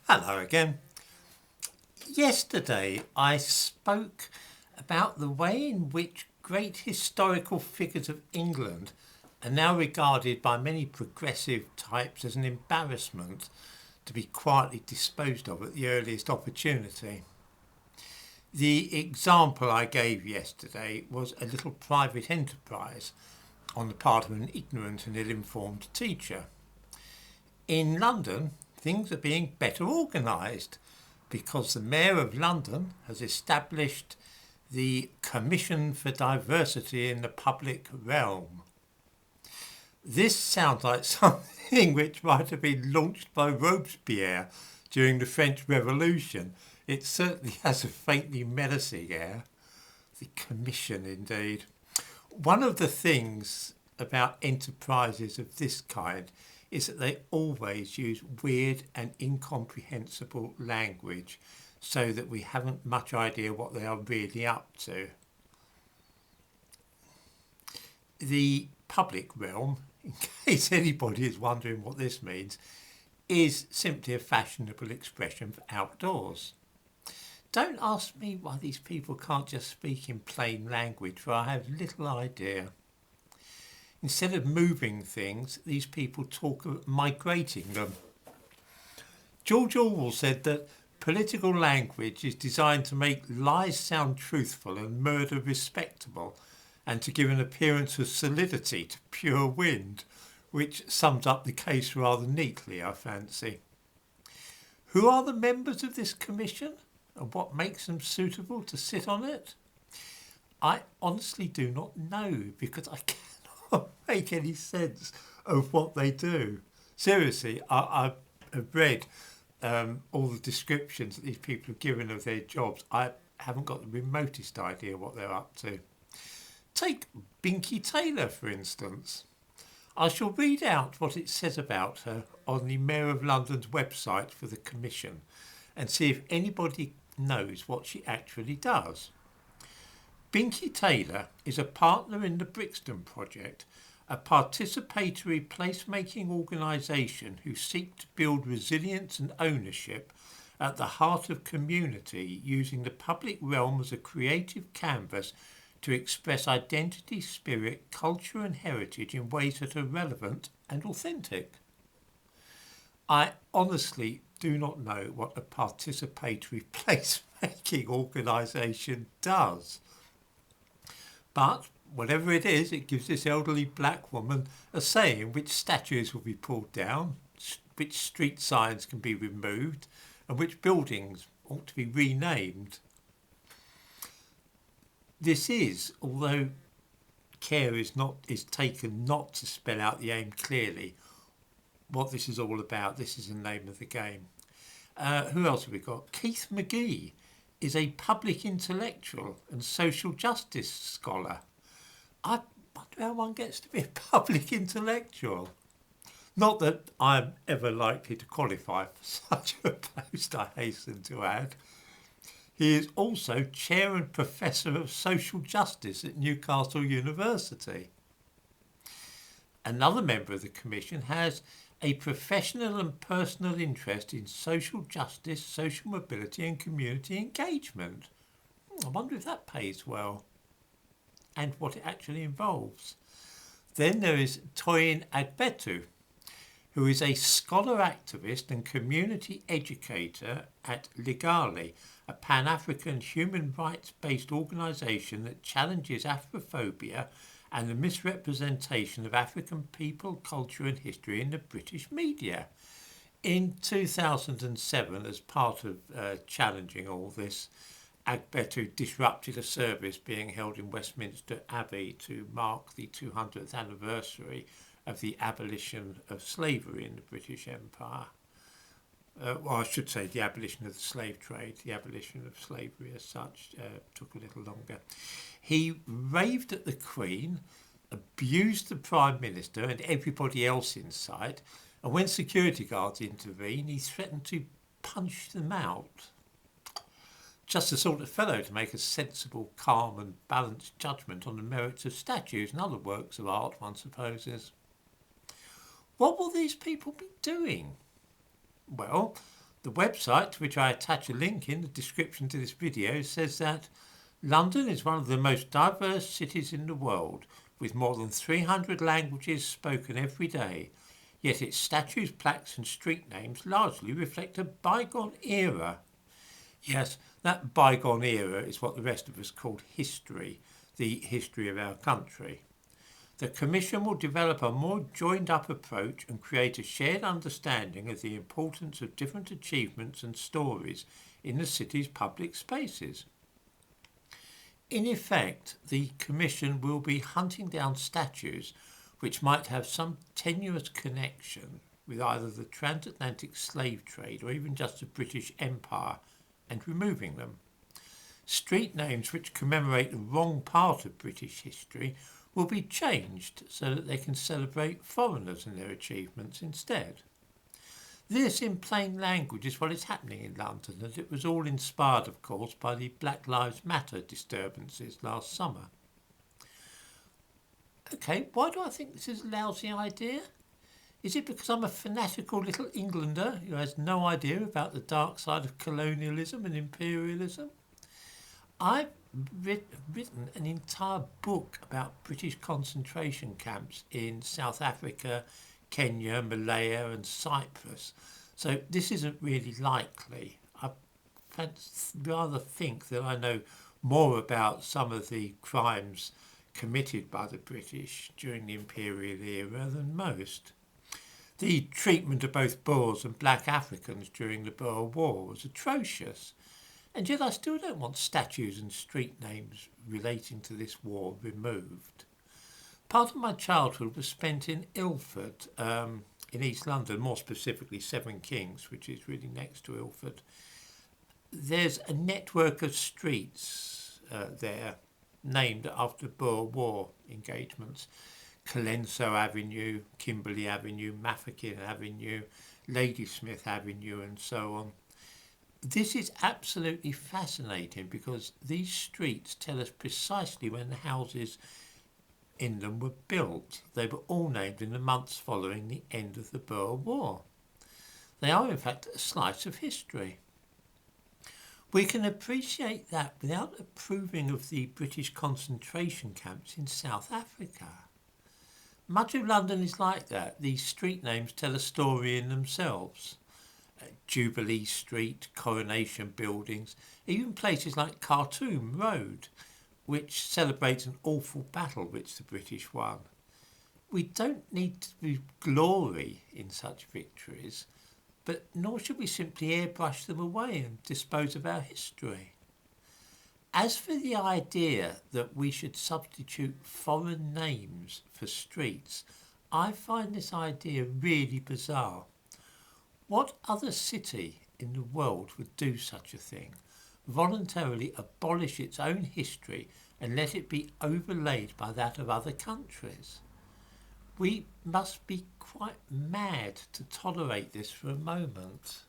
Hello again. Yesterday I spoke about the way in which great historical figures of England are now regarded by many progressive types as an embarrassment to be quietly disposed of at the earliest opportunity. The example I gave yesterday was a little private enterprise on the part of an ignorant and ill-informed teacher. In London, things are being better organised because the Mayor of London has established the Commission for Diversity in the Public Realm. This sounds like something which might have been launched by Robespierre during the French Revolution. It certainly has a faintly menacing air. The Commission, indeed. One of the things about enterprises of this kind is that they always use weird and incomprehensible language so that we haven't much idea what they are really up to. The public realm, in case anybody is wondering what this means, is simply a fashionable expression for outdoors. Don't ask me why these people can't just speak in plain language, for I have little idea. Instead of moving things, these people talk of migrating them. George Orwell said that political language is designed to make lies sound truthful and murder respectable, and to give an appearance of solidity to pure wind, which sums up the case rather neatly, I fancy. Who are the members of this commission, and what makes them suitable to sit on it? I honestly do not know, because I cannot make any sense of what they do. Seriously, I have read all the descriptions that these people have given of their jobs. I haven't got the remotest idea what they're up to. Take Binky Taylor, for instance. I shall read out what it says about her on the Mayor of London's website for the Commission and see if anybody knows what she actually does. Binky Taylor is a partner in the Brixton Project, a participatory placemaking organisation who seek to build resilience and ownership at the heart of community, using the public realm as a creative canvas to express identity, spirit, culture and heritage in ways that are relevant and authentic. I honestly do not know what a participatory placemaking organisation does. But whatever it is, it gives this elderly black woman a say in which statues will be pulled down, which street signs can be removed, and which buildings ought to be renamed. This is, although care is taken not to spell out the aim clearly, what this is all about. This is the name of the game. Who else have we got? Keith McGee is a public intellectual and social justice scholar. I wonder how one gets to be a public intellectual. Not that I'm ever likely to qualify for such a post, I hasten to add. He is also Chair and Professor of Social Justice at Newcastle University. Another member of the Commission has a professional and personal interest in social justice, social mobility and community engagement. I wonder if that pays well and what it actually involves. Then there is Toyin Agbetu, who is a scholar activist and community educator at Ligali, a Pan-African human rights-based organisation that challenges Afrophobia and the misrepresentation of African people, culture and history in the British media. In 2007, as part of challenging all this, Agbetu disrupted a service being held in Westminster Abbey to mark the 200th anniversary of the abolition of slavery in the British Empire. Well, I should say the abolition of the slave trade. The abolition of slavery as such took a little longer. He raved at the Queen, abused the Prime Minister and everybody else in sight, and when security guards intervened, he threatened to punch them out. Just the sort of fellow to make a sensible, calm and balanced judgment on the merits of statues and other works of art, one supposes. What will these people be doing? Well, The website, to which I attach a link in the description to this video, says that London is one of the most diverse cities in the world, with more than 300 languages spoken every day, yet its statues, plaques and street names largely reflect a bygone era. Yes, that bygone era is what the rest of us call history, the history of our country. The Commission will develop a more joined-up approach and create a shared understanding of the importance of different achievements and stories in the city's public spaces. In effect, the Commission will be hunting down statues which might have some tenuous connection with either the transatlantic slave trade or even just the British Empire and removing them. Street names which commemorate the wrong part of British history will be changed so that they can celebrate foreigners and their achievements instead. This, in plain language, is what is happening in London, and it was all inspired, of course, by the Black Lives Matter disturbances last summer. Okay, why do I think this is a lousy idea? Is it because I'm a fanatical little Englander who has no idea about the dark side of colonialism and imperialism? I've written an entire book about British concentration camps in South Africa, Kenya, Malaya and Cyprus. So this isn't really likely. I rather think that I know more about some of the crimes committed by the British during the imperial era than most. The treatment of both Boers and black Africans during the Boer War was atrocious. And yet I still don't want statues and street names relating to this war removed. Part of my childhood was spent in Ilford, in East London, more specifically Seven Kings, which is really next to Ilford. There's a network of streets there named after Boer War engagements. Colenso Avenue, Kimberley Avenue, Mafeking Avenue, Ladysmith Avenue and so on. This is absolutely fascinating because these streets tell us precisely when the houses in them were built. They were all named in the months following the end of the Boer War. They are in fact a slice of history. We can appreciate that without approving of the British concentration camps in South Africa. Much of London is like that. These street names tell a story in themselves. Jubilee Street, Coronation Buildings, even places like Khartoum Road, which celebrates an awful battle which the British won. We don't need to glory in such victories, but nor should we simply airbrush them away and dispose of our history. As for the idea that we should substitute foreign names for streets, I find this idea really bizarre. What other city in the world would do such a thing? Voluntarily abolish its own history and let it be overlaid by that of other countries? We must be quite mad to tolerate this for a moment.